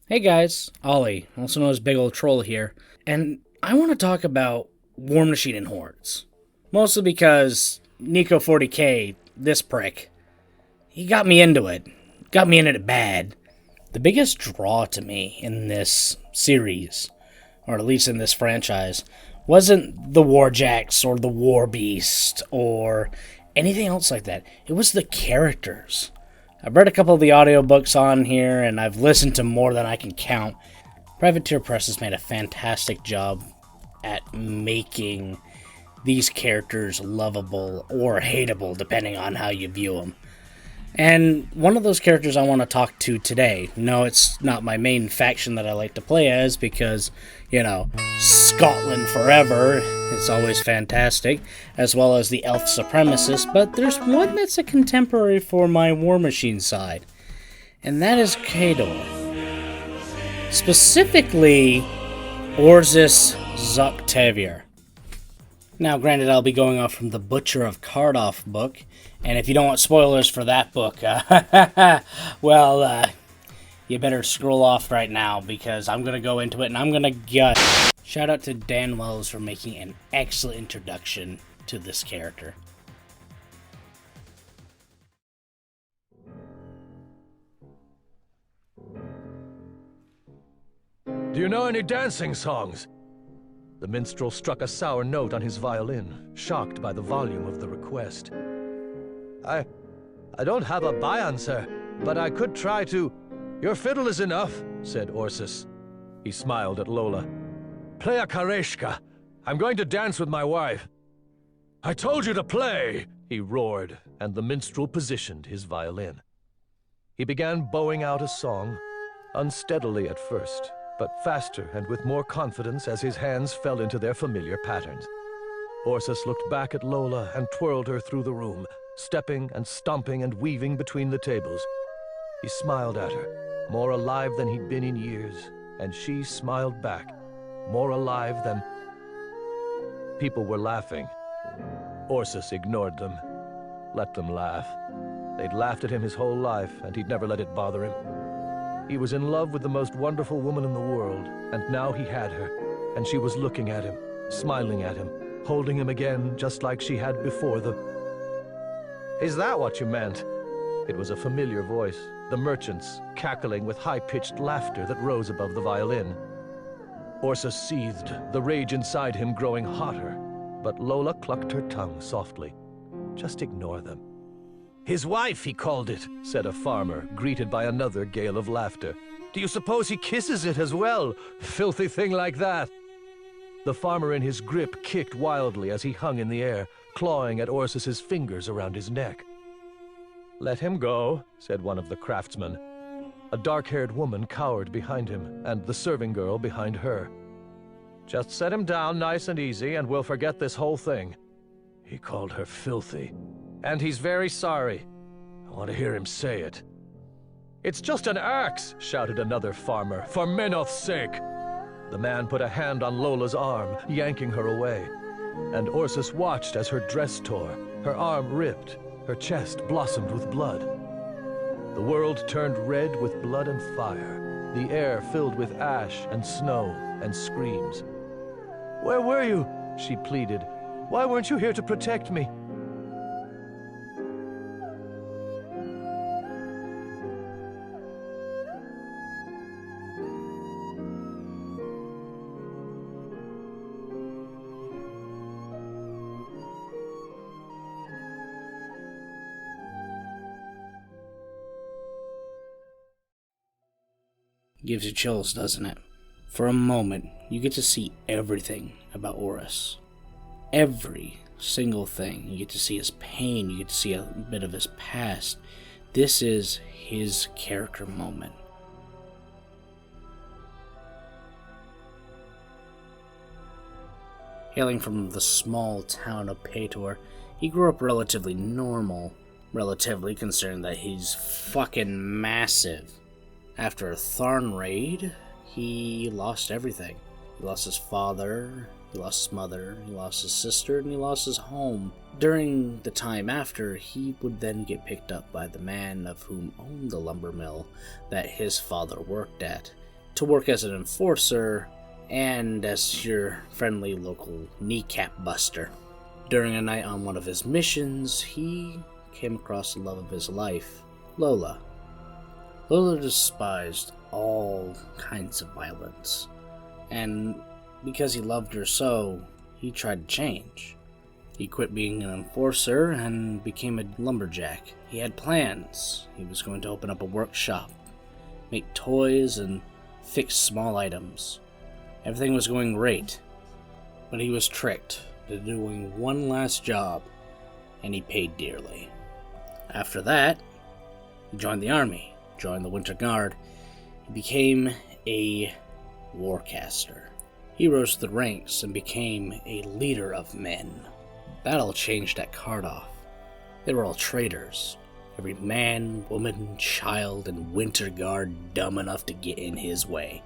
Hey guys, Ollie, also known as Big Ol' Troll here, and I want to talk about Warmachine and Hordes. Mostly because Nico 40k, this prick, he got me into it. Got me into it bad. The biggest draw to me in this series, or at least in this franchise, wasn't the Warjacks or the War Beast or anything else like that. It was the characters. I've read a couple of the audiobooks on here, and I've listened to more than I can count. Privateer Press has made a fantastic job at making these characters lovable or hateable, depending on how you view them. And one of those characters I want to talk to today, no, it's not my main faction that I like to play as because, Scotland forever, it's always fantastic, as well as the Elf Supremacist, but there's one that's a contemporary for my Warmachine side, and that is Khardov. Specifically, Orsus Zoktavir. Now, granted, I'll be going off from the Butcher of Kardov book, and if you don't want spoilers for that book, you better scroll off right now, because I'm going to go into it, and I'm going to gut. Shout out to Dan Wells for making an excellent introduction to this character. Do you know any dancing songs? The minstrel struck a sour note on his violin, shocked by the volume of the request. I don't have a bayan, sir, but I could try to... Your fiddle is enough, said Orsus. He smiled at Lola. Play a kareshka. I'm going to dance with my wife. I told you to play, he roared, and the minstrel positioned his violin. He began bowing out a song, unsteadily at first, but faster and with more confidence as his hands fell into their familiar patterns. Orsus looked back at Lola and twirled her through the room, stepping and stomping and weaving between the tables. He smiled at her, more alive than he'd been in years, and she smiled back, more alive than... People were laughing. Orsus ignored them. Let them laugh. They'd laughed at him his whole life, and he'd never let it bother him. He was in love with the most wonderful woman in the world, and now he had her, and she was looking at him, smiling at him, holding him again just like she had before the... Is that what you meant? It was a familiar voice, the merchant's, cackling with high-pitched laughter that rose above the violin. Orsus seethed, the rage inside him growing hotter, but Lola clucked her tongue softly. Just ignore them. His wife, he called it, said a farmer, greeted by another gale of laughter. Do you suppose he kisses it as well? Filthy thing like that. The farmer in his grip kicked wildly as he hung in the air, clawing at Orsus's fingers around his neck. Let him go, said one of the craftsmen. A dark-haired woman cowered behind him, and the serving girl behind her. Just set him down nice and easy, and we'll forget this whole thing. He called her filthy. And he's very sorry. I want to hear him say it. It's just an axe, shouted another farmer, for Menoth's sake. The man put a hand on Lola's arm, yanking her away. And Orsus watched as her dress tore, her arm ripped, her chest blossomed with blood. The world turned red with blood and fire, the air filled with ash and snow and screams. Where were you? She pleaded. Why weren't you here to protect me? Gives you chills, doesn't it? For a moment, you get to see everything about Orus. Every single thing. You get to see his pain, you get to see a bit of his past. This is his character moment. Hailing from the small town of Vietor, he grew up relatively normal, relatively considering that he's fucking massive. After a Tharn raid, he lost everything. He lost his father, he lost his mother, he lost his sister, and he lost his home. During the time after, he would then get picked up by the man of whom owned the lumber mill that his father worked at, to work as an enforcer and as your friendly local kneecap buster. During a night on one of his missions, he came across the love of his life, Lola. Lola despised all kinds of violence, and because he loved her so, he tried to change. He quit being an enforcer and became a lumberjack. He had plans. He was going to open up a workshop, make toys, and fix small items. Everything was going great, but he was tricked to doing one last job, and he paid dearly. After that, he joined the army, joined the Winter Guard. He became a warcaster. He rose to the ranks and became a leader of men. That all changed at Khardov. They were all traitors. Every man, woman, child, and Winter Guard dumb enough to get in his way.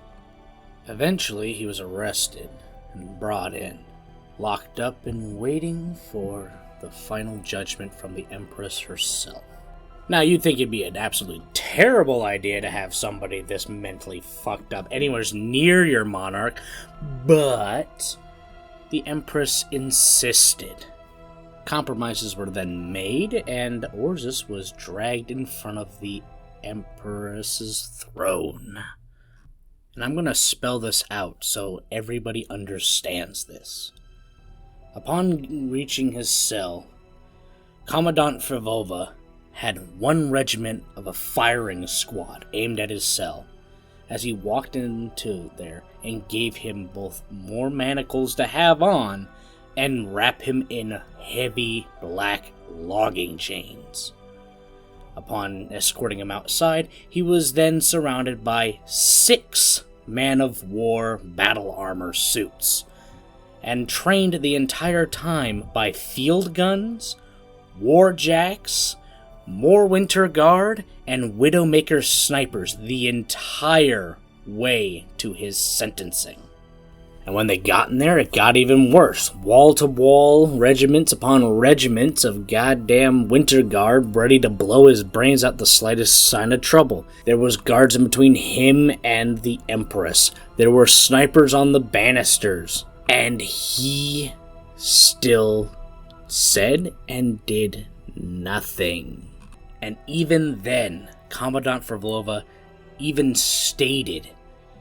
Eventually, he was arrested and brought in, locked up and waiting for the final judgment from the Empress herself. Now, you'd think it'd be an absolutely terrible idea to have somebody this mentally fucked up anywhere near your monarch, but the Empress insisted. Compromises were then made, and Orsus was dragged in front of the Empress's throne. And I'm going to spell this out so everybody understands this. Upon reaching his cell, Commandant Frivova had one regiment of a firing squad aimed at his cell as he walked into there and gave him both more manacles to have on and wrap him in heavy black logging chains. Upon escorting him outside, he was then surrounded by 6 man-of-war battle armor suits, and trained the entire time by field guns, warjacks, more Winter Guard, and Widowmaker snipers the entire way to his sentencing. And when they got in there, it got even worse. Wall-to-wall, regiments upon regiments of goddamn Winter Guard ready to blow his brains out the slightest sign of trouble. There was guards in between him and the Empress. There were snipers on the banisters. And he still said and did nothing. And even then, Commandant Frivova even stated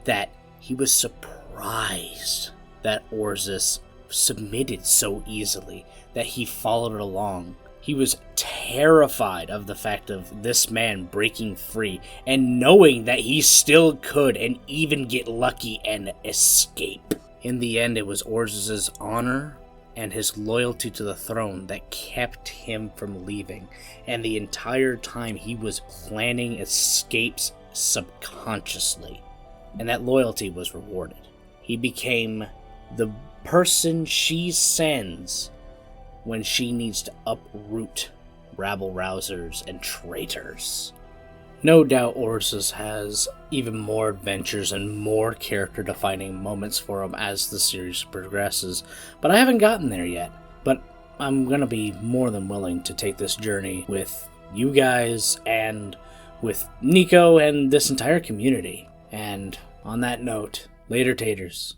that he was surprised that Orsus submitted so easily, that he followed it along. He was terrified of the fact of this man breaking free and knowing that he still could and even get lucky and escape. In the end, it was Orsus's honor and his loyalty to the throne that kept him from leaving, and the entire time he was planning escapes subconsciously, and that loyalty was rewarded. He became the person she sends when she needs to uproot rabble-rousers and traitors. No doubt Orsus has even more adventures and more character-defining moments for him as the series progresses, but I haven't gotten there yet. But I'm going to be more than willing to take this journey with you guys and with Nico and this entire community. And on that note, later taters.